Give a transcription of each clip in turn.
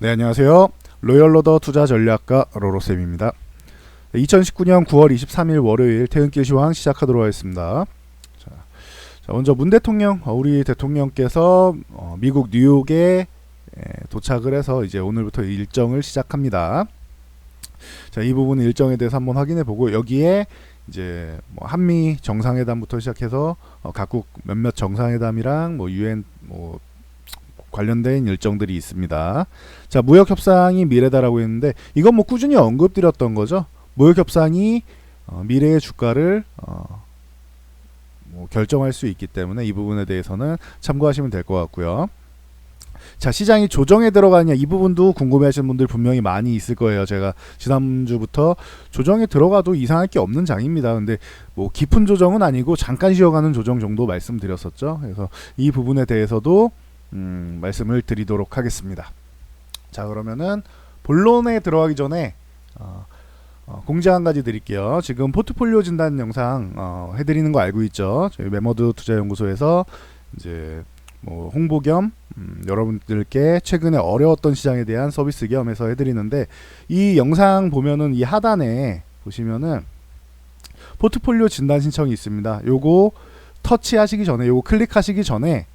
네, 안녕하세요. 로열로더 투자전략가 로로쌤입니다. 2019년 9월 23일 월요일 퇴근길 시황 시작하도록 하겠습니다. 자, 먼저 문 대통령, 우리 대통령께서 미국 뉴욕에 도착을 해서 이제 오늘부터 일정을 시작합니다. 자, 이 부분 일정에 대해서 한번 확인해 보고, 여기에 이제 뭐 한미 정상회담부터 시작해서 각국 몇몇 정상회담이랑 뭐 유엔 뭐 관련된 일정들이 있습니다. 자, 무역 협상이 미래다라고 했는데, 이건 뭐 꾸준히 언급드렸던 거죠. 무역 협상이 미래의 주가를 뭐 결정할 수 있기 때문에 이 부분에 대해서는 참고하시면 될 것 같고요. 자, 시장이 조정에 들어가냐, 이 부분도 궁금해하시는 분들 분명히 많이 있을 거예요. 제가 지난주부터 조정에 들어가도 이상할 게 없는 장입니다. 근데 뭐 깊은 조정은 아니고 잠깐 쉬어가는 조정 정도 말씀드렸었죠. 그래서 이 부분에 대해서도 말씀을 드리도록 하겠습니다. 자, 그러면은 본론에 들어가기 전에 공지 한 가지 드릴게요. 지금 포트폴리오 진단 영상 해드리는 거 알고 있죠? 저희 메머드 투자연구소에서 이제 뭐 홍보 겸 여러분들께 최근에 어려웠던 시장에 대한 서비스 겸 해서 해드리는데, 이 영상 보면은 이 하단에 보시면은 포트폴리오 진단 신청이 있습니다. 요거 터치하시기 전에, 요거 클릭하시기 전에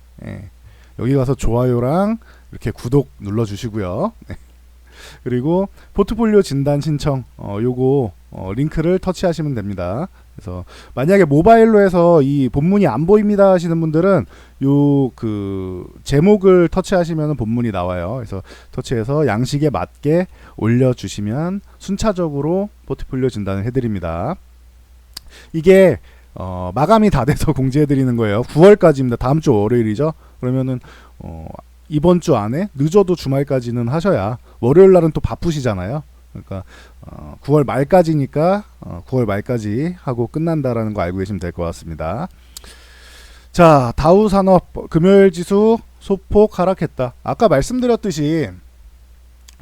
여기 가서 좋아요랑 이렇게 구독 눌러주시고요. 그리고 포트폴리오 진단 신청 요거 링크를 터치하시면 됩니다. 그래서 만약에 모바일로 해서 이 본문이 안 보입니다 하시는 분들은 요 그 제목을 터치하시면 본문이 나와요. 그래서 터치해서 양식에 맞게 올려주시면 순차적으로 포트폴리오 진단을 해드립니다. 이게 마감이 다 돼서 공지해드리는 거예요. 9월까지입니다. 다음 주 월요일이죠. 그러면은 이번 주 안에 늦어도 주말까지는 하셔야, 월요일 날은 또 바쁘시잖아요. 그러니까 9월 말까지니까 9월 말까지 하고 끝난다라는 거 알고 계시면 될 것 같습니다. 자, 다우산업 금요일 지수 소폭 하락했다. 아까 말씀드렸듯이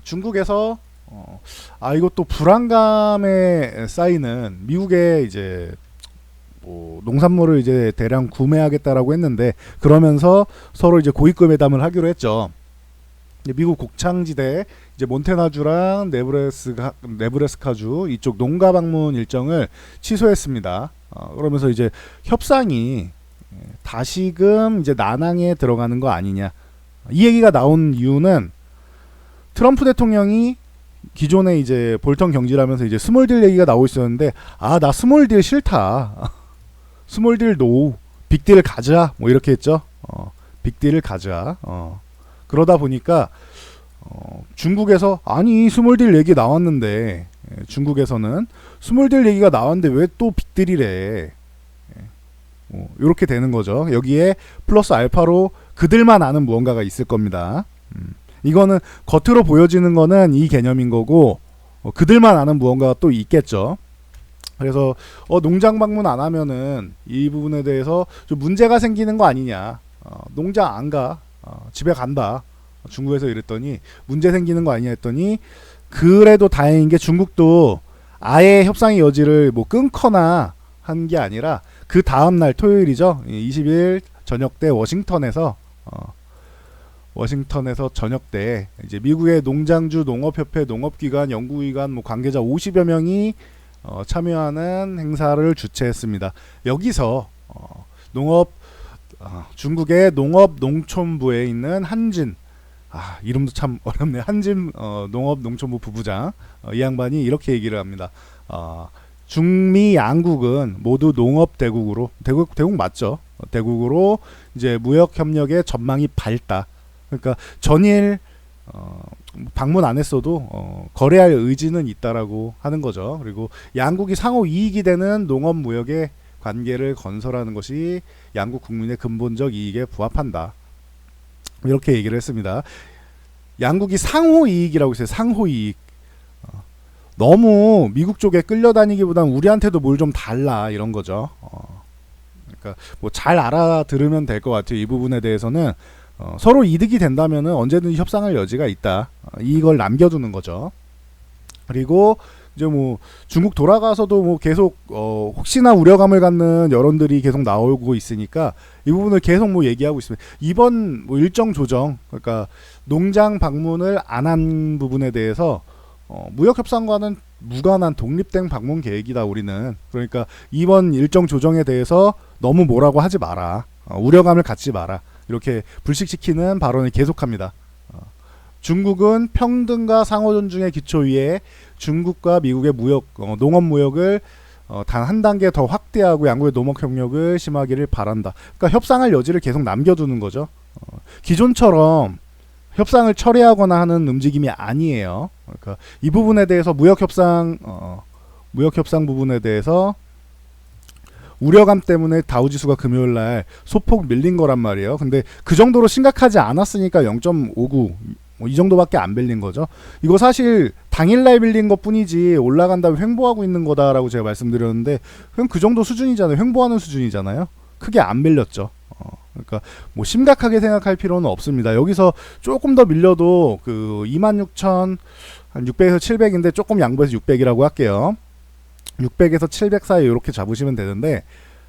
중국에서 이것도 불안감에 쌓이는, 미국에 이제 뭐 농산물을 이제 대량 구매하겠다라고 했는데, 그러면서 서로 이제 고위급 회담을 하기로 했죠. 미국 곡창지대 이제 몬태나주랑 네브래스카주 이쪽 농가 방문 일정을 취소했습니다. 그러면서 이제 협상이 다시금 이제 난항에 들어가는 거 아니냐. 이 얘기가 나온 이유는 트럼프 대통령이 기존에 이제 볼턴 경질하면서 이제 스몰딜 얘기가 나오고 있었는데, 나 스몰딜 싫다. 스몰딜 노, 빅딜 가자. 뭐 이렇게 했죠. 빅딜을 가자. 그러다 보니까 중국에서 아니 스몰딜 얘기 나왔는데, 중국에서는 스몰딜 얘기가 나왔는데 왜 또 빅딜이래. 이렇게 되는 거죠. 여기에 플러스 알파로 그들만 아는 무언가가 있을 겁니다. 이거는 겉으로 보여지는 거는 이 개념인 거고, 그들만 아는 무언가가 또 있겠죠. 그래서 농장 방문 안 하면은 이 부분에 대해서 좀 문제가 생기는 거 아니냐. 농장 안 가. 집에 간다. 중국에서 이랬더니 문제 생기는 거 아니냐 했더니, 그래도 다행인 게 중국도 아예 협상의 여지를 뭐 끊거나 한 게 아니라 그 다음날 토요일이죠. 20일 저녁 때 워싱턴에서 저녁 때 이제 미국의 농장주, 농업협회, 농업기관, 연구기관 뭐 관계자 50여 명이 참여하는 행사를 주최했습니다. 여기서 중국의 농업농촌부에 있는 한진, 이름도 참 어렵네. 한진 농업농촌부 부부장, 이 양반이 이렇게 얘기를 합니다. 중미 양국은 모두 농업대국으로, 대국 맞죠? 대국으로 이제 무역협력의 전망이 밝다. 그러니까 전일 방문 안 했어도 거래할 의지는 있다라고 하는 거죠. 그리고 양국이 상호 이익이 되는 농업 무역의 관계를 건설하는 것이 양국 국민의 근본적 이익에 부합한다. 이렇게 얘기를 했습니다. 양국이 상호 이익이라고 했어요. 상호 이익. 너무 미국 쪽에 끌려다니기보단 우리한테도 뭘 좀 달라, 이런 거죠. 그러니까 뭐 잘 알아들으면 될 것 같아요. 이 부분에 대해서는 서로 이득이 된다면은 언제든지 협상할 여지가 있다. 이걸 남겨두는 거죠. 그리고 이제 뭐 중국 돌아가서도 뭐 계속 혹시나 우려감을 갖는 여론들이 계속 나오고 있으니까 이 부분을 계속 뭐 얘기하고 있습니다. 이번 뭐 일정 조정, 그러니까 농장 방문을 안 한 부분에 대해서 무역 협상과는 무관한 독립된 방문 계획이다 우리는. 그러니까 이번 일정 조정에 대해서 너무 뭐라고 하지 마라, 우려감을 갖지 마라, 이렇게 불식시키는 발언을 계속합니다. 중국은 평등과 상호 존중의 기초 위에 중국과 미국의 무역, 농업 무역을 단 한 단계 더 확대하고 양국의 농업 협력을 심하기를 바란다. 그러니까 협상할 여지를 계속 남겨두는 거죠. 기존처럼 협상을 철회하거나 하는 움직임이 아니에요. 그러니까 이 부분에 대해서 무역 협상 부분에 대해서 우려감 때문에 다우지수가 금요일날 소폭 밀린 거란 말이에요. 근데 그 정도로 심각하지 않았으니까 0.59 뭐 이 정도밖에 안 밀린 거죠. 이거 사실 당일날 밀린 것 뿐이지 올라간다면 횡보하고 있는 거다라고 제가 말씀드렸는데 그냥 그 정도 수준이잖아요. 횡보하는 수준이잖아요. 크게 안 밀렸죠. 그러니까 뭐 심각하게 생각할 필요는 없습니다. 여기서 조금 더 밀려도 그 26,600에서 700인데 조금 양보해서 600이라고 할게요. 600에서 700 사이 이렇게 잡으시면 되는데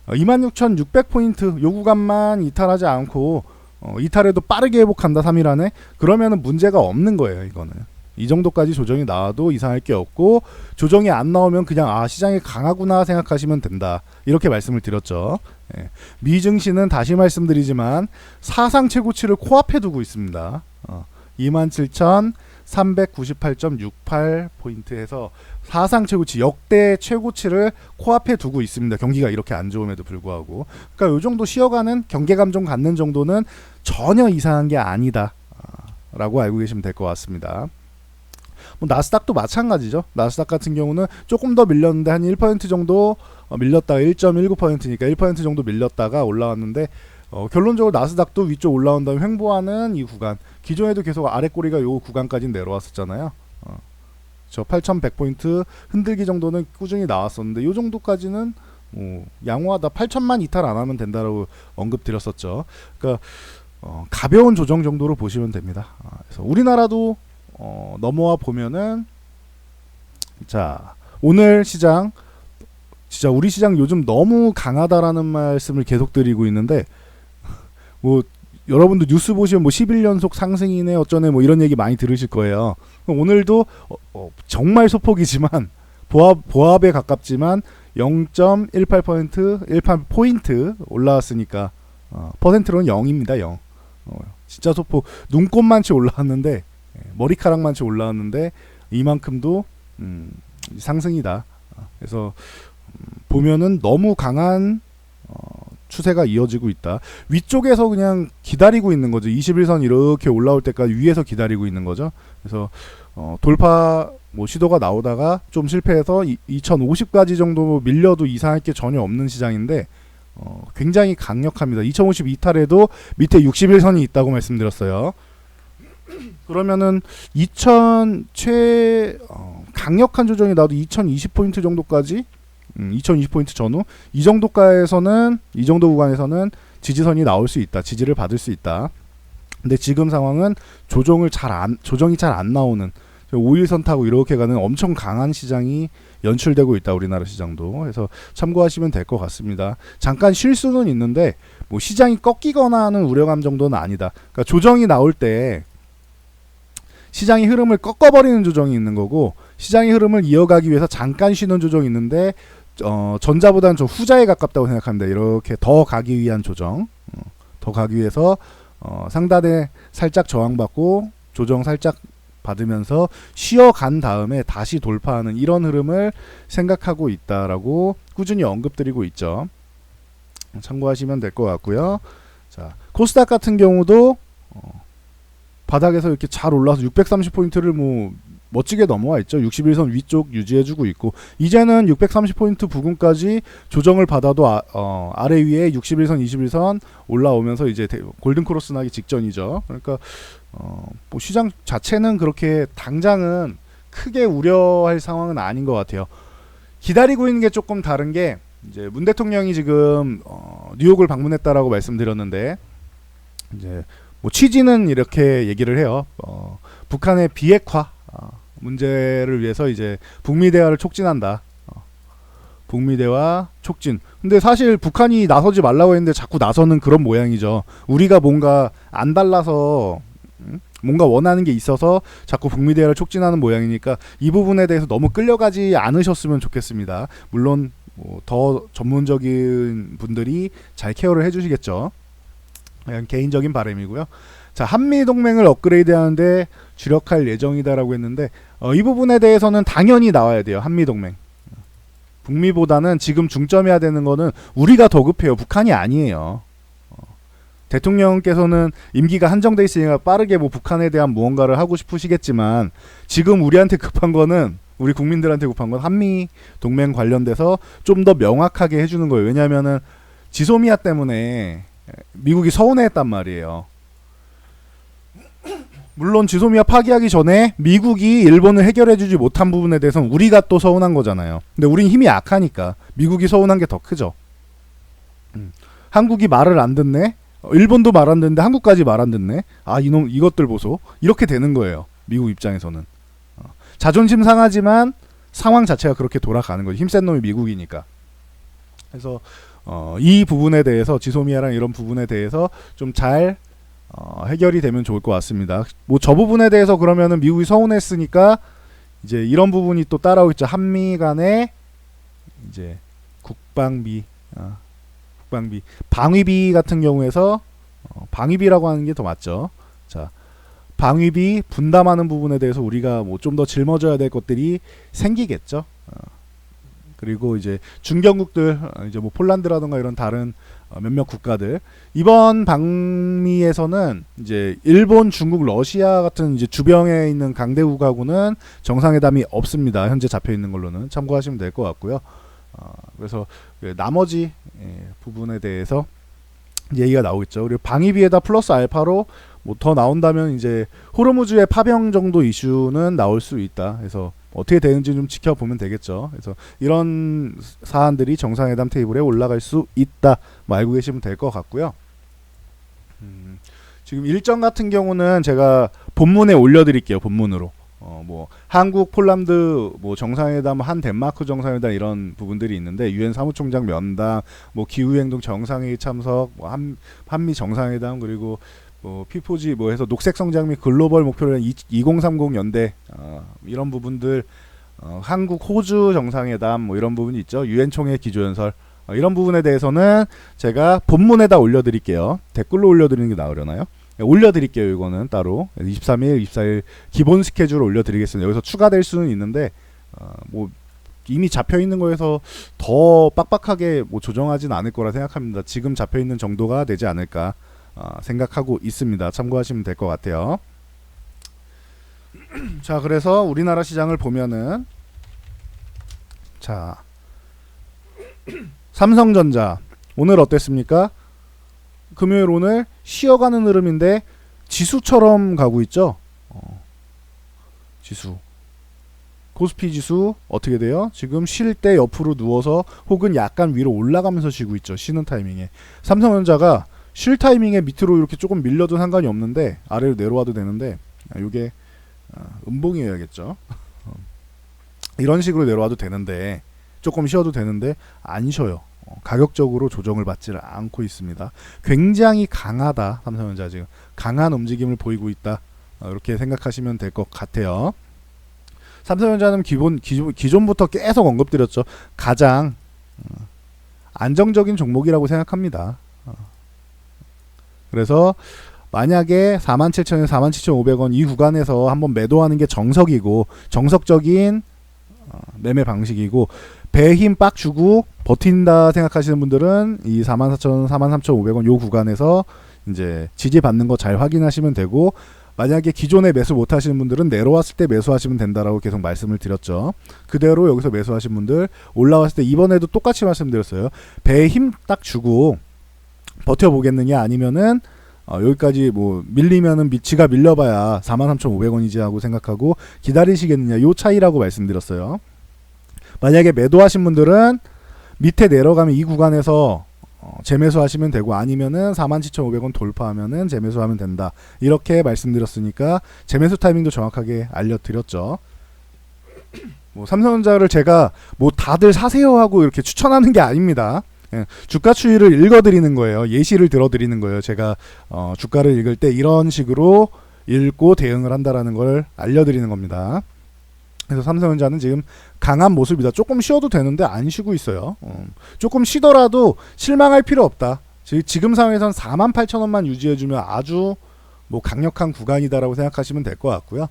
26,600포인트 요 구간만 이탈하지 않고 이탈해도 빠르게 회복한다 3일 안에, 그러면은 문제가 없는 거예요. 이거는 이 정도까지 조정이 나와도 이상할 게 없고, 조정이 안 나오면 그냥 시장이 강하구나 생각하시면 된다, 이렇게 말씀을 드렸죠. 예. 미증시는 다시 말씀드리지만 사상 최고치를 코앞에 두고 있습니다. 27,398.68포인트에서 사상 최고치, 역대 최고치를 코앞에 두고 있습니다. 경기가 이렇게 안 좋음에도 불구하고. 그러니까 이 정도 쉬어가는 경계감 좀 갖는 정도는 전혀 이상한 게 아니다 라고 알고 계시면 될 것 같습니다. 뭐 나스닥도 마찬가지죠. 나스닥 같은 경우는 조금 더 밀렸는데 한 1% 정도 밀렸다가 1.19%니까 1% 정도 밀렸다가 올라왔는데 결론적으로 나스닥도 위쪽 올라온 다음에 횡보하는 이 구간, 기존에도 계속 아래 꼬리가 요 구간까지 내려왔었잖아요. 저 8,100포인트 흔들기 정도는 꾸준히 나왔었는데 요 정도까지는 양호하다, 8,000만 이탈 안 하면 된다라고 언급드렸었죠. 그러니까 가벼운 조정 정도로 보시면 됩니다. 그래서 우리나라도 넘어와 보면은, 자 오늘 시장 진짜 우리 시장 요즘 너무 강하다라는 말씀을 계속 드리고 있는데, 뭐 여러분도 뉴스 보시면 뭐 11연속 상승이네 어쩌네 뭐 이런 얘기 많이 들으실 거예요. 오늘도 정말 소폭이지만 보합에 가깝지만 0.18% 18포인트 올라왔으니까 퍼센트로는 0입니다. 0. 진짜 소폭, 눈곱만치 올라왔는데, 머리카락만치 올라왔는데 이만큼도 상승이다. 그래서 보면은 너무 강한 추세가 이어지고 있다. 위쪽에서 그냥 기다리고 있는 거죠. 21선 이렇게 올라올 때까지 위에서 기다리고 있는 거죠. 그래서 돌파 뭐 시도가 나오다가 좀 실패해서 2050까지 정도 밀려도 이상할 게 전혀 없는 시장인데 굉장히 강력합니다. 2050 이탈에도 밑에 61선이 있다고 말씀드렸어요. 그러면은 강력한 조정이 나도 2020포인트 정도까지, 2020포인트 전후 이 정도 구간에서는 지지선이 나올 수 있다, 지지를 받을 수 있다. 근데 지금 상황은 조정이 잘 안 나오는 5일선 타고 이렇게 가는 엄청 강한 시장이 연출되고 있다, 우리나라 시장도. 그래서 참고하시면 될 것 같습니다. 잠깐 쉴 수는 있는데 뭐 시장이 꺾이거나 하는 우려감 정도는 아니다. 그러니까 조정이 나올 때 시장의 흐름을 꺾어버리는 조정이 있는 거고, 시장의 흐름을 이어가기 위해서 잠깐 쉬는 조정이 있는데 전자보다는 좀 후자에 가깝다고 생각합니다. 이렇게 더 가기 위한 조정, 더 가기 위해서 상단에 살짝 저항받고 조정 살짝 받으면서 쉬어간 다음에 다시 돌파하는 이런 흐름을 생각하고 있다라고 꾸준히 언급드리고 있죠. 참고하시면 될 것 같고요. 자, 코스닥 같은 경우도 바닥에서 이렇게 잘 올라와서 630포인트를 뭐 멋지게 넘어와 있죠. 61선 위쪽 유지해주고 있고, 이제는 630포인트 부근까지 조정을 받아도 아래 위에 61선 21선 올라오면서 이제 골든 크로스 나기 직전이죠. 그러니까 뭐 시장 자체는 그렇게 당장은 크게 우려할 상황은 아닌 것 같아요. 기다리고 있는 게 조금 다른 게, 이제 문 대통령이 지금 뉴욕을 방문했다라고 말씀드렸는데, 이제 뭐 취지는 이렇게 얘기를 해요. 북한의 비핵화, 문제를 위해서 이제 북미 대화를 촉진한다. 북미 대화 촉진. 근데 사실 북한이 나서지 말라고 했는데 자꾸 나서는 그런 모양이죠. 우리가 뭔가 안 달라서 뭔가 원하는 게 있어서 자꾸 북미 대화를 촉진하는 모양이니까 이 부분에 대해서 너무 끌려가지 않으셨으면 좋겠습니다. 물론 더 전문적인 분들이 잘 케어를 해주시겠죠. 그냥 개인적인 바람이고요. 자, 한미 동맹을 업그레이드하는데 주력할 예정이다라고 했는데 이 부분에 대해서는 당연히 나와야 돼요. 한미 동맹. 북미보다는 지금 중점해야 되는 거는 우리가 더 급해요. 북한이 아니에요. 대통령께서는 임기가 한정돼 있으니까 빠르게 뭐 북한에 대한 무언가를 하고 싶으시겠지만 지금 우리한테 급한 거는 우리 국민들한테 급한 건 한미 동맹 관련돼서 좀 더 명확하게 해주는 거예요. 왜냐하면은 지소미아 때문에 미국이 서운해했단 말이에요. 물론 지소미아 파기하기 전에 미국이 일본을 해결해주지 못한 부분에 대해서는 우리가 또 서운한 거잖아요. 근데 우린 힘이 약하니까 미국이 서운한 게 더 크죠. 한국이 말을 안 듣네. 일본도 말 안 듣는데 한국까지 말 안 듣네. 아, 이놈 이것들 보소. 이렇게 되는 거예요. 미국 입장에서는. 자존심 상하지만 상황 자체가 그렇게 돌아가는 거죠. 힘센 놈이 미국이니까. 그래서 이 부분에 대해서 지소미아랑 이런 부분에 대해서 좀 잘 해결이 되면 좋을 것 같습니다. 뭐 저 부분에 대해서 그러면은 미국이 서운했으니까 이제 이런 부분이 또 따라오겠죠. 한미 간의 이제 국방비, 방위비 같은 경우에서 방위비라고 하는 게 더 맞죠. 자, 방위비 분담하는 부분에 대해서 우리가 뭐 좀 더 짊어져야 될 것들이 생기겠죠. 그리고 이제 중견국들, 이제 뭐 폴란드라든가 이런 다른 몇몇 국가들, 이번 방미에서는 이제 일본, 중국, 러시아 같은 이제 주변에 있는 강대국하고는 정상회담이 없습니다. 현재 잡혀 있는 걸로는 참고하시면 될 것 같고요. 그래서 나머지 부분에 대해서 얘기가 나오겠죠. 그리고 방위비에다 플러스 알파로 뭐 더 나온다면 이제 호르무즈의 파병 정도 이슈는 나올 수 있다. 그래서 어떻게 되는지 좀 지켜보면 되겠죠. 그래서 이런 사안들이 정상회담 테이블에 올라갈 수 있다. 뭐 알고 계시면 될 것 같고요. 지금 일정 같은 경우는 제가 본문에 올려드릴게요. 본문으로. 뭐 한국, 폴란드, 뭐 정상회담, 한 덴마크 정상회담 이런 부분들이 있는데 유엔 사무총장 면담, 뭐 기후행동 정상회의 참석, 뭐 한미 정상회담, 그리고 뭐 피포지 뭐 해서 녹색 성장 및 글로벌 목표를 2030 연대 이런 부분들, 한국 호주 정상회담 뭐 이런 부분이 있죠. 유엔 총회 기조연설 이런 부분에 대해서는 제가 본문에다 올려드릴게요. 댓글로 올려드리는 게 나으려나요? 올려드릴게요. 이거는 따로 23일, 24일 기본 스케줄 올려드리겠습니다. 여기서 추가될 수는 있는데 뭐 이미 잡혀있는 거에서 더 빡빡하게 뭐 조정하진 않을 거라 생각합니다. 지금 잡혀있는 정도가 되지 않을까 생각하고 있습니다. 참고하시면 될 것 같아요. 자, 그래서 우리나라 시장을 보면은 자, 삼성전자 오늘 어땠습니까? 금요일 오늘 쉬어가는 흐름인데 지수처럼 가고 있죠. 지수 코스피 지수 어떻게 돼요? 지금 쉴 때 옆으로 누워서 혹은 약간 위로 올라가면서 쉬고 있죠. 쉬는 타이밍에. 삼성전자가 쉴 타이밍에 밑으로 이렇게 조금 밀려도 상관이 없는데 아래로 내려와도 되는데 이게 음봉이어야겠죠. 이런 식으로 내려와도 되는데 조금 쉬어도 되는데 안 쉬어요. 가격적으로 조정을 받지를 않고 있습니다. 굉장히 강하다. 삼성전자 지금 강한 움직임을 보이고 있다. 이렇게 생각하시면 될 것 같아요. 삼성전자는 기존부터 계속 언급드렸죠. 가장 안정적인 종목이라고 생각합니다. 그래서 만약에 47,000원, 47,500원 이 구간에서 한번 매도하는 게 정석이고 정석적인 매매 방식이고 배에 힘 빡 주고 버틴다 생각하시는 분들은 이 44,000원, 43,500원 요 구간에서 이제 지지받는 거 잘 확인하시면 되고, 만약에 기존에 매수 못 하시는 분들은 내려왔을 때 매수하시면 된다라고 계속 말씀을 드렸죠. 그대로 여기서 매수하신 분들 올라왔을 때 이번에도 똑같이 말씀드렸어요. 배에 힘 딱 주고 버텨보겠느냐, 아니면은 여기까지 뭐 밀리면은 지가 밀려봐야 43,500원이지 하고 생각하고 기다리시겠느냐, 요 차이라고 말씀드렸어요. 만약에 매도하신 분들은 밑에 내려가면 이 구간에서 재매수하시면 되고, 아니면은 47,500원 돌파하면은 재매수하면 된다, 이렇게 말씀드렸으니까 재매수 타이밍도 정확하게 알려드렸죠. 뭐 삼성전자를 제가 뭐 다들 사세요 하고 이렇게 추천하는 게 아닙니다. 예, 주가 추이를 읽어드리는 거예요. 예시를 들어드리는 거예요. 제가 주가를 읽을 때 이런 식으로 읽고 대응을 한다라는 걸 알려드리는 겁니다. 그래서 삼성전자는 지금 강한 모습이다. 조금 쉬어도 되는데 안 쉬고 있어요. 조금 쉬더라도 실망할 필요 없다. 지금 상황에선 48,000원만 유지해주면 아주 뭐 강력한 구간이다라고 생각하시면 될 것 같고요.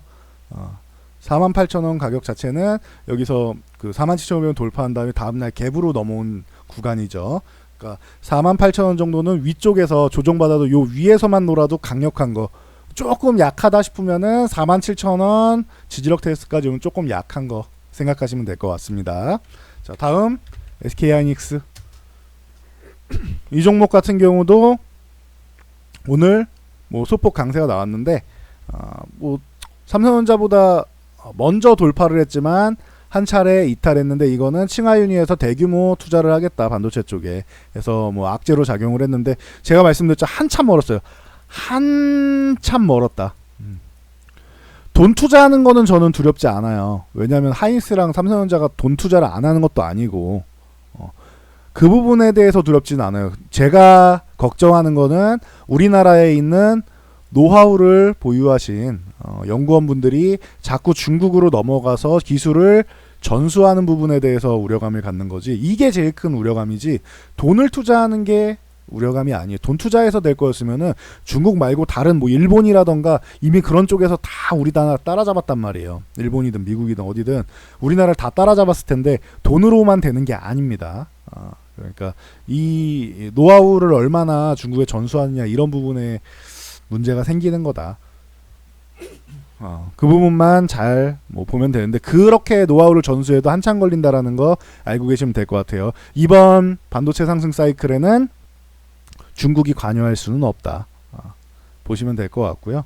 48,000원 가격 자체는 여기서 그 47,500원 돌파한 다음에 다음날 갭으로 넘어온 구간이죠. 그러니까 48,000원 정도는 위쪽에서 조정받아도 요 위에서만 놀아도 강력한 거. 조금 약하다 싶으면은 47,000원 지지력 테스트까지 오면 조금 약한 거 생각하시면 될 것 같습니다. 자, 다음 SK하이닉스. 이 종목 같은 경우도 오늘 뭐 소폭 강세가 나왔는데 뭐 삼성전자보다 먼저 돌파를 했지만 한 차례 이탈했는데 이거는 칭하윤위에서 대규모 투자를 하겠다 반도체 쪽에 해서 뭐 악재로 작용을 했는데 제가 말씀드렸죠. 한참 멀었어요. 한참 멀었다. 돈 투자하는 거는 저는 두렵지 않아요. 왜냐하면 하이닉스랑 삼성전자가 돈 투자를 안 하는 것도 아니고 그 부분에 대해서 두렵지는 않아요. 제가 걱정하는 거는 우리나라에 있는 노하우를 보유하신 연구원분들이 자꾸 중국으로 넘어가서 기술을 전수하는 부분에 대해서 우려감을 갖는 거지. 이게 제일 큰 우려감이지 돈을 투자하는 게 우려감이 아니에요. 돈 투자해서 될 거였으면은 중국 말고 다른 뭐 일본이라던가 이미 그런 쪽에서 다 우리나라 따라잡았단 말이에요. 일본이든 미국이든 어디든 우리나라를 다 따라잡았을 텐데 돈으로만 되는 게 아닙니다. 그러니까 이 노하우를 얼마나 중국에 전수하느냐 이런 부분에 문제가 생기는 거다. 그 부분만 잘 뭐 보면 되는데 그렇게 노하우를 전수해도 한참 걸린다라는 거 알고 계시면 될 것 같아요. 이번 반도체 상승 사이클에는 중국이 관여할 수는 없다. 보시면 될 것 같고요.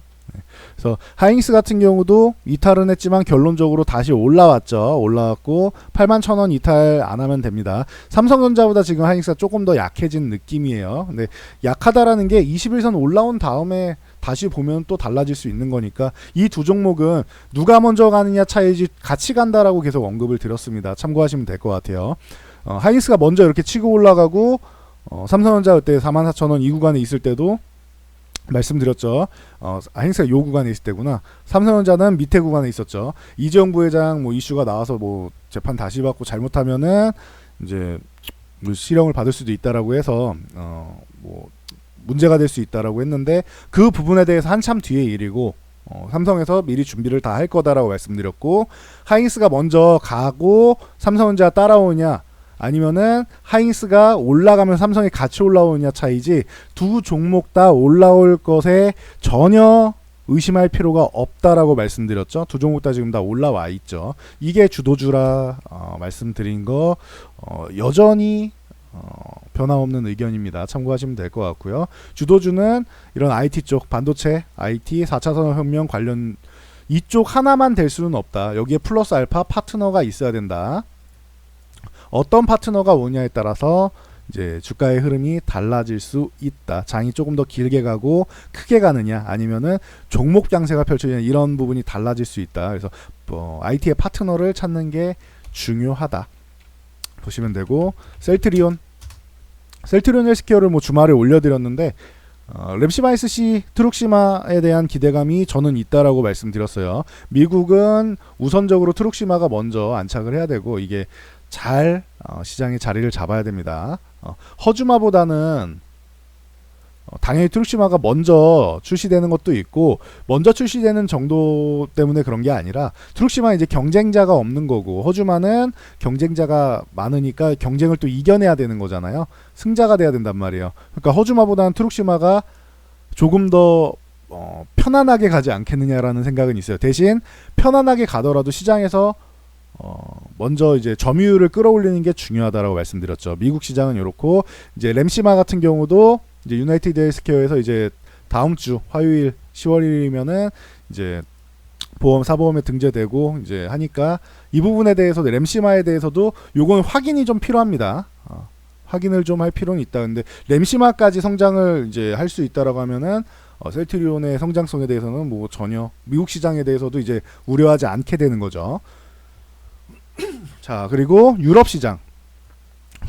그래서 하이닉스 같은 경우도 이탈은 했지만 결론적으로 다시 올라왔죠. 올라왔고 81,000원 이탈 안 하면 됩니다. 삼성전자보다 지금 하이닉스가 조금 더 약해진 느낌이에요. 근데 약하다라는 게 21선 올라온 다음에 다시 보면 또 달라질 수 있는 거니까 이 두 종목은 누가 먼저 가느냐 차이지 같이 간다라고 계속 언급을 드렸습니다. 참고하시면 될 것 같아요. 하이닉스가 먼저 이렇게 치고 올라가고 삼성전자 그때 44,000원 이 구간에 있을 때도 말씀드렸죠. 하이닉스가 요 구간에 있을 때구나. 삼성전자는 밑에 구간에 있었죠. 이재용 부회장 뭐 이슈가 나와서 뭐 재판 다시 받고 잘못하면은 이제 실형을 받을 수도 있다라고 해서 뭐 문제가 될 수 있다라고 했는데 그 부분에 대해서 한참 뒤의 일이고 삼성에서 미리 준비를 다 할 거다라고 말씀드렸고 하이닉스가 먼저 가고 삼성전자 따라오냐 아니면은 하이닉스가 올라가면 삼성이 같이 올라오느냐 차이지 두 종목 다 올라올 것에 전혀 의심할 필요가 없다라고 말씀드렸죠. 두 종목 다 지금 다 올라와 있죠. 이게 주도주라 말씀드린 거 여전히 변함없는 의견입니다. 참고하시면 될 것 같고요. 주도주는 이런 IT 쪽 반도체, IT 4차 산업혁명 관련 이쪽 하나만 될 수는 없다. 여기에 플러스 알파 파트너가 있어야 된다. 어떤 파트너가 오냐에 따라서 이제 주가의 흐름이 달라질 수 있다. 장이 조금 더 길게 가고 크게 가느냐 아니면은 종목 양세가 펼쳐지는 이런 부분이 달라질 수 있다. 그래서 IT의 파트너를 찾는 게 중요하다. 보시면 되고 셀트리온 헬스케어를 뭐 주말에 올려드렸는데 랩시마이스시 트룩시마에 대한 기대감이 저는 있다라고 말씀드렸어요. 미국은 우선적으로 트룩시마가 먼저 안착을 해야 되고 이게 잘 시장에 자리를 잡아야 됩니다. 허주마보다는 당연히 트룩시마가 먼저 출시되는 것도 있고 먼저 출시되는 정도 때문에 그런 게 아니라 트룩시마는 이제 경쟁자가 없는 거고 허주마는 경쟁자가 많으니까 경쟁을 또 이겨내야 되는 거잖아요. 승자가 돼야 된단 말이에요. 그러니까 허주마보다는 트룩시마가 조금 더 편안하게 가지 않겠느냐라는 생각은 있어요. 대신 편안하게 가더라도 시장에서 먼저 이제 점유율을 끌어올리는 게 중요하다라고 말씀드렸죠. 미국 시장은 이렇고 이제 램시마 같은 경우도 이제 유나이티드 헬스케어에서 이제 다음 주 화요일 10월 1일이면은 이제 사보험에 등재되고 이제 하니까 이 부분에 대해서 램시마에 대해서도 요건 확인이 좀 필요합니다. 확인을 좀 할 필요는 있다. 근데 램시마까지 성장을 이제 할 수 있다라고 하면은 셀트리온의 성장성에 대해서는 뭐 전혀 미국 시장에 대해서도 이제 우려하지 않게 되는 거죠. 자, 그리고 유럽 시장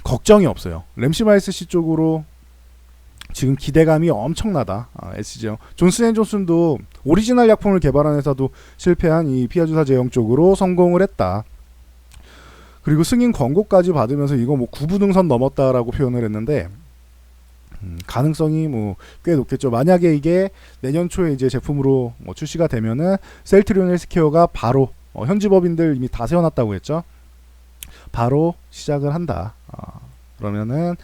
걱정이 없어요. 램시마 SC 쪽으로 지금 기대감이 엄청나다. SG형 존슨앤존슨도 오리지널 약품을 개발한 회사도 실패한 이 피하주사 제형 쪽으로 성공을 했다. 그리고 승인 권고까지 받으면서 이거 뭐 9부등선 넘었다라고 표현을 했는데 가능성이 뭐 꽤 높겠죠. 만약에 이게 내년 초에 이제 제품으로 뭐 출시가 되면은 셀트리온 헬스케어가 바로 현지 법인들 이미 다 세워놨다고 했죠. 바로 시작을 한다. 그러면은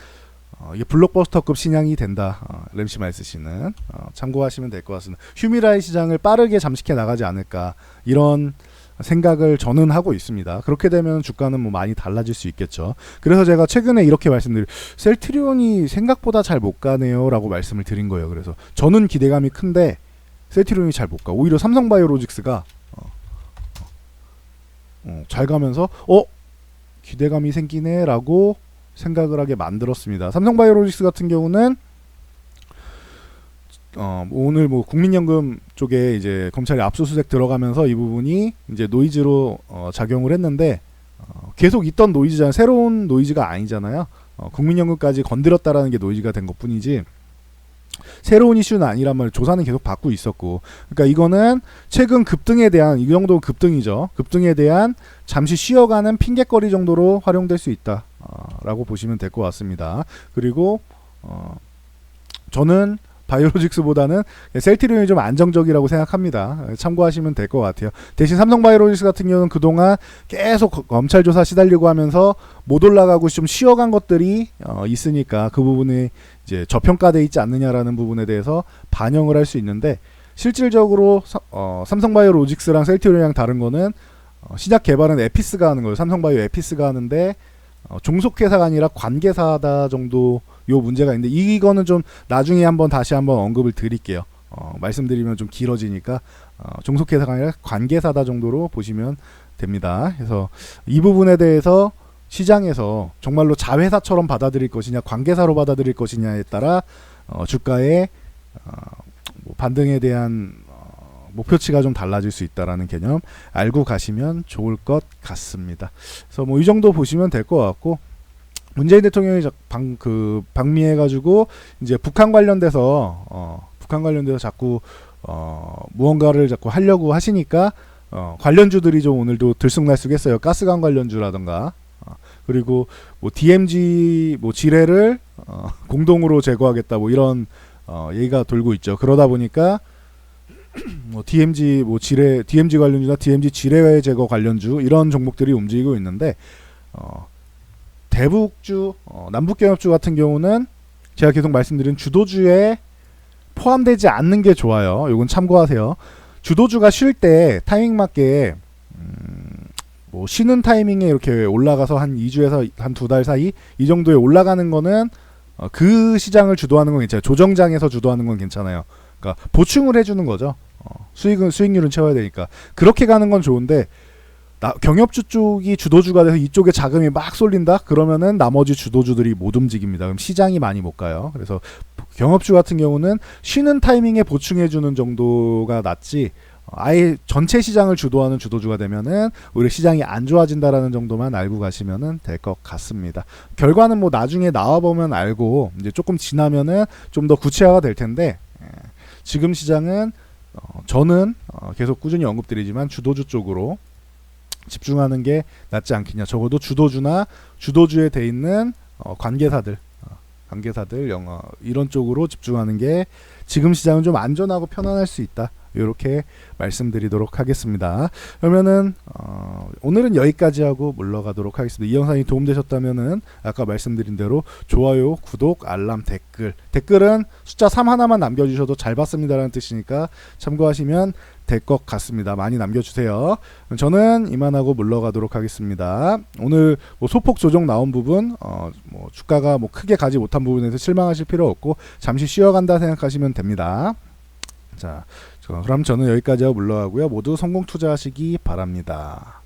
이게 블록버스터급 신향이 된다. 램시마 SC는 참고하시면 될 것 같습니다. 휴미라이 시장을 빠르게 잠식해 나가지 않을까 이런 생각을 저는 하고 있습니다. 그렇게 되면 주가는 뭐 많이 달라질 수 있겠죠. 그래서 제가 최근에 이렇게 셀트리온이 생각보다 잘 못 가네요 라고 말씀을 드린 거예요. 그래서 저는 기대감이 큰데 셀트리온이 잘 못 가. 오히려 삼성바이오로직스가 잘 가면서 기대감이 생기네 라고 생각을 하게 만들었습니다. 삼성바이오로직스 같은 경우는 오늘 뭐 국민연금 쪽에 이제 검찰이 압수수색 들어가면서 이 부분이 이제 노이즈로 작용을 했는데 계속 있던 노이즈잖아요. 새로운 노이즈가 아니잖아요. 국민연금까지 건드렸다라는 게 노이즈가 된 것뿐이지 새로운 이슈는 아니란 말이에요. 조사는 계속 받고 있었고, 그러니까 이거는 최근 급등에 대한 이 정도 급등이죠. 급등에 대한 잠시 쉬어가는 핑계거리 정도로 활용될 수 있다. 라고 보시면 될 것 같습니다. 그리고 저는 바이오로직스보다는 셀트리온이 좀 안정적이라고 생각합니다. 참고하시면 될 것 같아요. 대신 삼성바이오로직스 같은 경우는 그동안 계속 검찰 조사 시달리고 하면서 못 올라가고 좀 쉬어간 것들이 있으니까 그 부분이 이제 저평가돼 있지 않느냐라는 부분에 대해서 반영을 할 수 있는데, 실질적으로 삼성바이오로직스랑 셀트리온이랑 다른 거는 신약 개발은 에피스가 하는 거예요. 삼성바이오 에피스가 하는데 종속회사가 아니라 관계사다 정도 요 문제가 있는데, 이거는 좀 나중에 다시 한번 언급을 드릴게요. 말씀드리면 좀 길어지니까 종속회사가 아니라 관계사다 정도로 보시면 됩니다. 그래서 이 부분에 대해서 시장에서 정말로 자회사처럼 받아들일 것이냐 관계사로 받아들일 것이냐에 따라 주가의 반등에 대한 목표치가 좀 달라질 수 있다라는 개념 알고 가시면 좋을 것 같습니다. 그래서 뭐 이 정도 보시면 될 것 같고, 문재인 대통령이 방미해가지고 이제 북한 관련돼서 자꾸 무언가를 자꾸 하려고 하시니까 관련주들이 좀 오늘도 들쑥날쑥했어요. 가스관 관련주라던가 그리고 뭐 DMZ 뭐 지뢰를 공동으로 제거하겠다 뭐 이런 얘기가 돌고 있죠. 그러다 보니까 뭐 DMZ 뭐 DMZ 관련주나 DMZ 지뢰 제거 관련주 이런 종목들이 움직이고 있는데, 대북주, 남북경협주 같은 경우는 제가 계속 말씀드린 주도주에 포함되지 않는 게 좋아요. 이건 참고하세요. 주도주가 쉴 때 타이밍 맞게 뭐 쉬는 타이밍에 이렇게 올라가서 한 2주에서 한 2달 사이 이 정도에 올라가는 거는 그 시장을 주도하는 건 괜찮아요. 조정장에서 주도하는 건 괜찮아요. 그러니까 보충을 해주는 거죠. 수익률은 채워야 되니까 그렇게 가는 건 좋은데, 경협주 쪽이 주도주가 돼서 이쪽에 자금이 막 쏠린다? 그러면은 나머지 주도주들이 못 움직입니다. 그럼 시장이 많이 못 가요. 그래서 경협주 같은 경우는 쉬는 타이밍에 보충해주는 정도가 낫지, 아예 전체 시장을 주도하는 주도주가 되면은 오히려 시장이 안 좋아진다라는 정도만 알고 가시면은 될 것 같습니다. 결과는 뭐 나중에 나와보면 알고 이제 조금 지나면은 좀 더 구체화가 될 텐데, 지금 시장은 저는 계속 꾸준히 언급드리지만 주도주 쪽으로 집중하는 게 낫지 않겠냐. 적어도 주도주나 주도주에 돼 있는 관계사들 이런 쪽으로 집중하는 게 지금 시장은 좀 안전하고 편안할 수 있다. 이렇게 말씀드리도록 하겠습니다. 그러면은 오늘은 여기까지 하고 물러가도록 하겠습니다. 이 영상이 도움되셨다면은 아까 말씀드린 대로 좋아요, 구독, 알람, 댓글은 숫자 3 하나만 남겨주셔도 잘 봤습니다라는 뜻이니까 참고하시면 될 것 같습니다. 많이 남겨주세요. 저는 이만하고 물러가도록 하겠습니다. 오늘 뭐 소폭 조정 나온 부분, 뭐 주가가 뭐 크게 가지 못한 부분에서 실망하실 필요 없고 잠시 쉬어간다 생각하시면 됩니다. 자, 그럼 저는 여기까지 하고 물러가고요. 모두 성공 투자하시기 바랍니다.